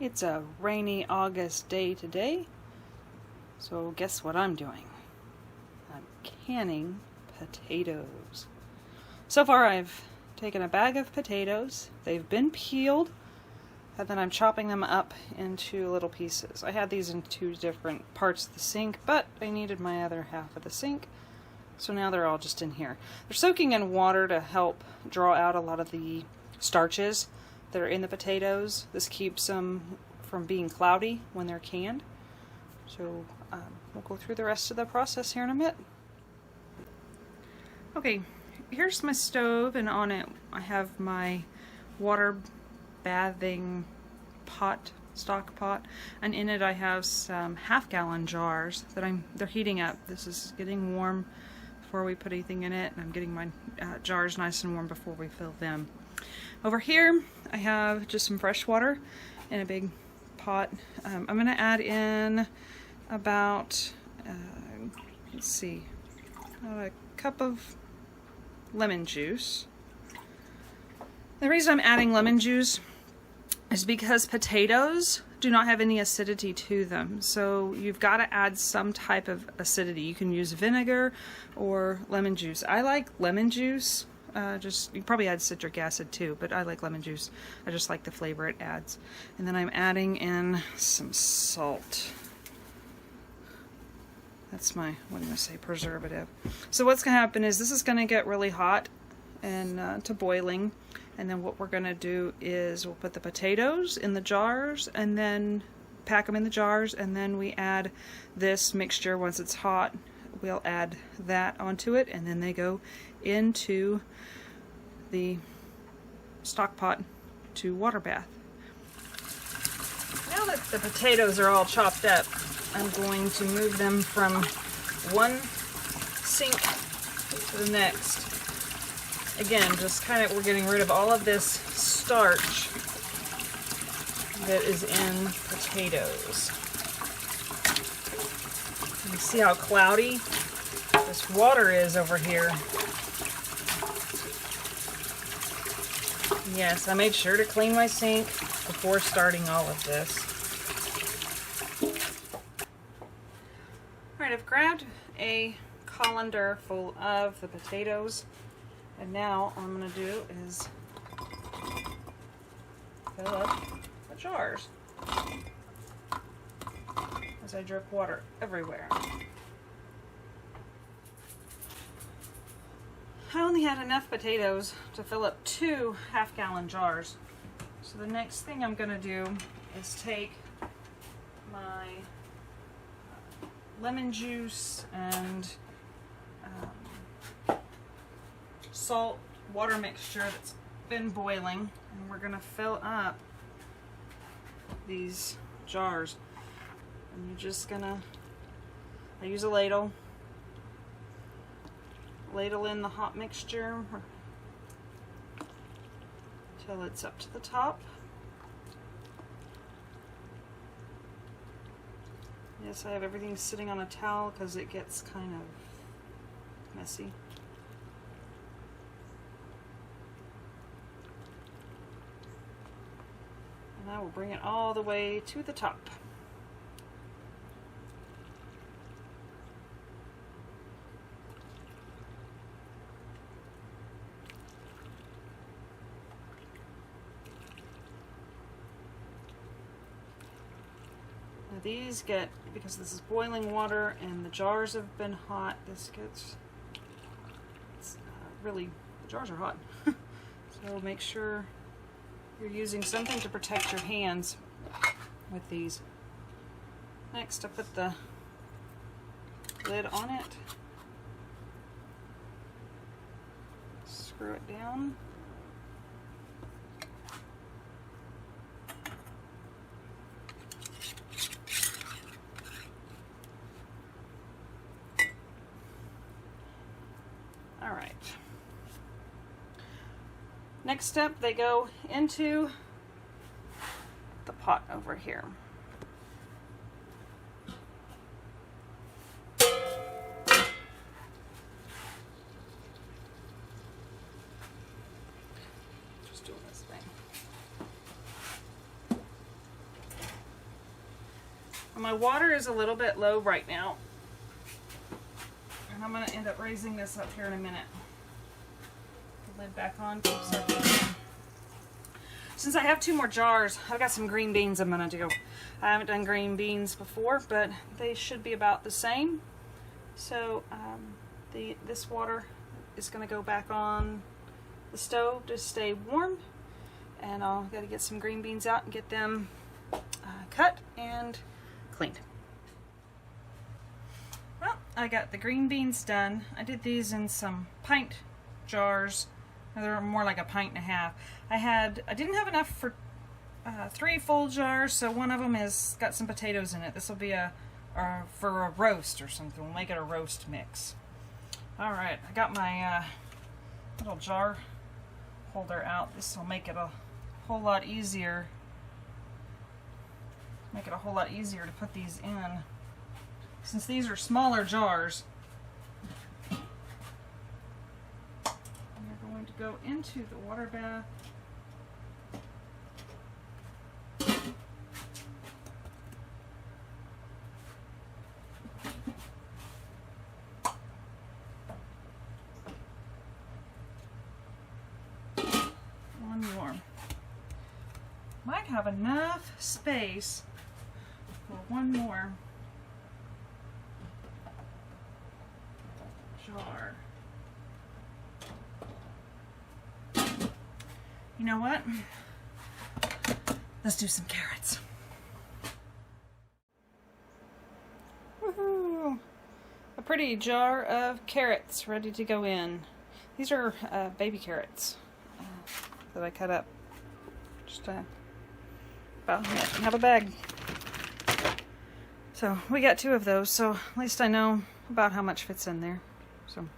It's a rainy August day today, so guess what I'm doing? I'm canning potatoes. So far I've taken a bag of potatoes, they've been peeled, and then I'm chopping them up into little pieces. I had these in two different parts of the sink, but I needed my other half of the sink, so now they're all just in here. They're soaking in water to help draw out a lot of the starches that are in the potatoes. This keeps them from being cloudy when they're canned. So we'll go through the rest of the process here in a bit. Okay, here's my stove, and on it I have my water bathing pot, stock pot, and in it I have some half-gallon jars that they're heating up. This is getting warm before we put anything in it, and I'm getting my jars nice and warm before we fill them. Over here I have just some fresh water in a big pot. I'm going to add in about, let's see, about a cup of lemon juice. The reason I'm adding lemon juice is because potatoes do not have any acidity to them, so you've got to add some type of acidity. You can use vinegar or lemon juice. I like lemon juice. You probably add citric acid too, but I like lemon juice. I just like the flavor it adds. And then I'm adding in some salt. That's my, what am I say, preservative. So what's going to happen is this is going to get really hot and to boiling. And then what we're going to do is we'll put the potatoes in the jars and then pack them in the jars, and then we add this mixture once it's hot. We'll add that onto it, and then they go into the stock pot to water bath. Now that the potatoes are all chopped up, I'm going to move them from one sink to the next. Again, just kind of, we're getting rid of all of this starch that is in potatoes. You see how cloudy this water is over here. Yes, I made sure to clean my sink before starting all of this. Alright, I've grabbed a colander full of the potatoes, and now all I'm going to do is fill up the jars as I drip water everywhere. I only had enough potatoes to fill up 2 half-gallon jars. So the next thing I'm going to do is take my lemon juice and salt water mixture that's been boiling, and we're going to fill up these jars. And you're just going to, I use a ladle in the hot mixture till it's up to the top. Yes, I have everything sitting on a towel because it gets kind of messy. And I will bring it all the way to the top. These get, because this is boiling water and the jars have been hot, this gets, really, the jars are hot. So make sure you're using something to protect your hands with these. Next, I put the lid on it, screw it down. Alright. Next step, they go into the pot over here. Just doing this thing. my water is a little bit low right now. And I'm going to end up raising this up here in a minute. The lid back on, keep circulating. Since I have 2 more jars, I've got some green beans I'm going to do. I haven't done green beans before, but they should be about the same. So this water is going to go back on the stove to stay warm. And I'll got to get some green beans out and get them cut and cleaned. Well, I got the green beans done. I did these in some pint jars. They're more like a pint and a half. I didn't have enough for 3 full jars, so one of them has got some potatoes in it. This will be for a roast or something. We'll make it a roast mix. All right, I got my little jar holder out. This will make it a whole lot easier. Make it a whole lot easier to put these in. Since these are smaller jars, they're going to go into the water bath. One more. Might have enough space for one more jar. You know what? Let's do some carrots. Woohoo! A pretty jar of carrots ready to go in. These are baby carrots that I cut up. Just about have a bag. So we got 2 of those, so at least I know about how much fits in there. So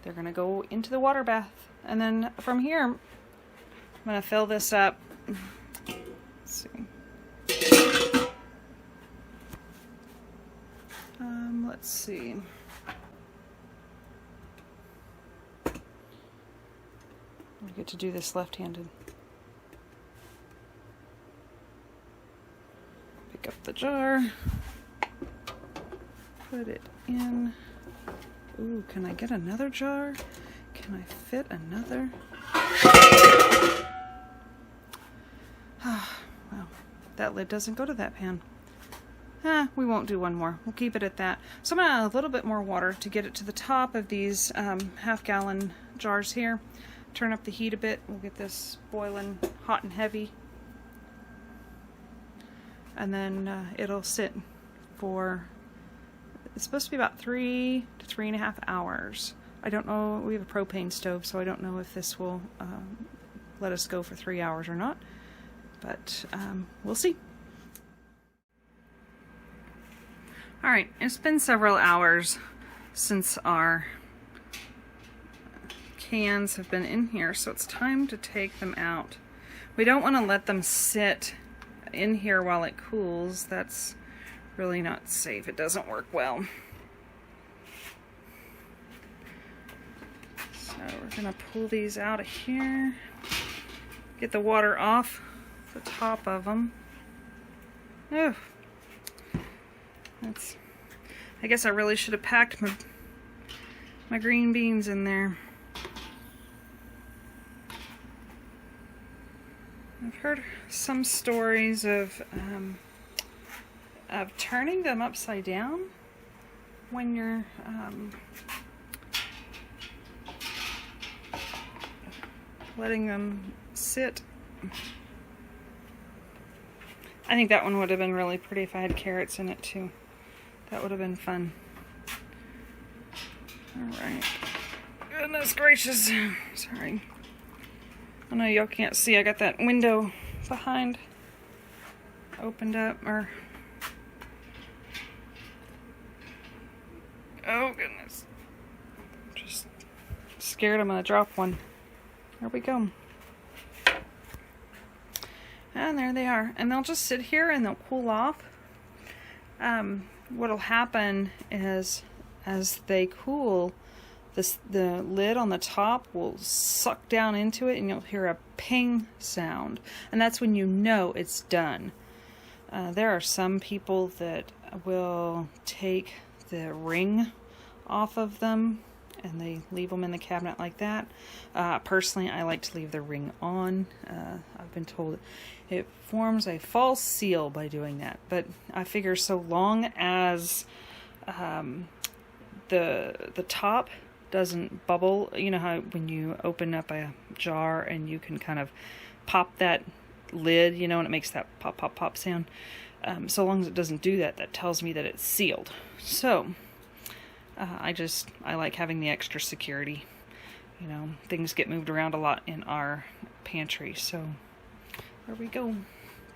they're gonna go into the water bath, and then from here I'm gonna fill this up. Let's see. Let's see. I get to do this left-handed. Pick up the jar, put it in. Ooh, can I get another jar? Can I fit another? Well, that lid doesn't go to that pan. We won't do one more. We'll keep it at that. So I'm going to add a little bit more water to get it to the top of these half-gallon jars here. Turn up the heat a bit. We'll get this boiling hot and heavy. And then it'll sit for, it's supposed to be about 3 to 3.5 hours. I don't know, we have a propane stove, so I don't know if this will let us go for 3 hours or not. But we'll see. Alright, it's been several hours since our cans have been in here, so it's time to take them out. We don't want to let them sit in here while it cools. That's really not safe. It doesn't work well. So we're going to pull these out of here. Get the water off the top of them. Oh. I guess I really should have packed my green beans in there. I've heard some stories of turning them upside down when you're letting them sit. I think that one would have been really pretty if I had carrots in it too. That would have been fun. Alright. Goodness gracious. Sorry. I know y'all can't see. I got that window behind opened up, or... Oh goodness. Just scared I'm gonna drop one. There we go. And there they are. And they'll just sit here and they'll cool off. What'll happen is, as they cool, the lid on the top will suck down into it and you'll hear a ping sound. And that's when you know it's done. There are some people that will take the ring off of them and they leave them in the cabinet like that. Personally, I like to leave the ring on. I've been told it forms a false seal by doing that, but I figure so long as the top doesn't bubble, you know how when you open up a jar and you can kind of pop that lid, you know, and it makes that pop, pop, pop sound. So long as it doesn't do that, that tells me that it's sealed. So I like having the extra security. You know, things get moved around a lot in our pantry. So there we go.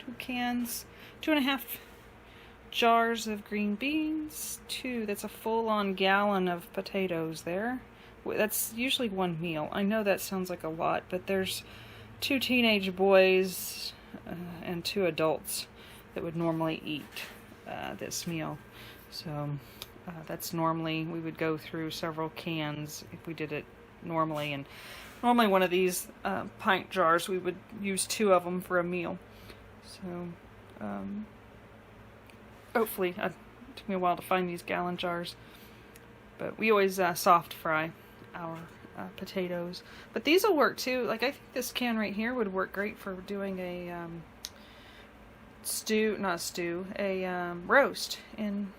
2 cans, 2.5 jars of green beans, that's a full-on gallon of potatoes there. That's usually 1 meal. I know that sounds like a lot, but there's 2 teenage boys and 2 adults that would normally eat this meal. So that's normally, we would go through several cans if we did it normally, and normally one of these pint jars, we would use 2 of them for a meal. So hopefully, it took me a while to find these gallon jars, but we always soft fry our potatoes. But these will work too. Like, I think this can right here would work great for doing a roast in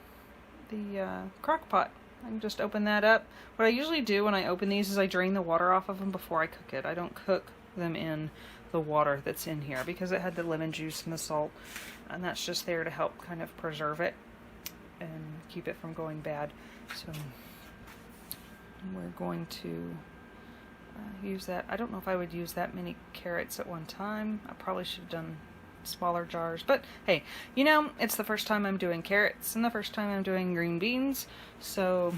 the crock pot. I can just open that up. What I usually do when I open these is I drain the water off of them before I cook it. I don't cook them in the water that's in here because it had the lemon juice and the salt, and that's just there to help kind of preserve it and keep it from going bad. So we're going to use that. I don't know if I would use that many carrots at one time. I probably should have done smaller jars, but hey, you know, it's the first time I'm doing carrots and the first time I'm doing green beans, so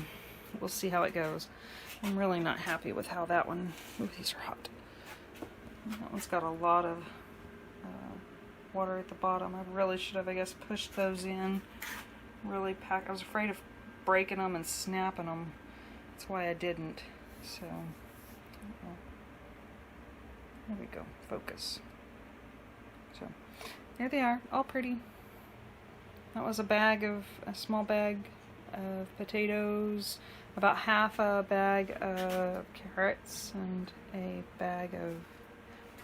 we'll see how it goes. I'm really not happy with how that one, ooh, these are hot. That one's got a lot of water at the bottom. I really should have, I guess, pushed those in, really pack. I was afraid of breaking them and snapping them. That's why I didn't. So there we go, focus. So there they are, all pretty. That was a small bag of potatoes, about half a bag of carrots, and a bag of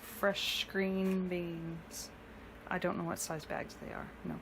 fresh green beans. I don't know what size bags they are. No,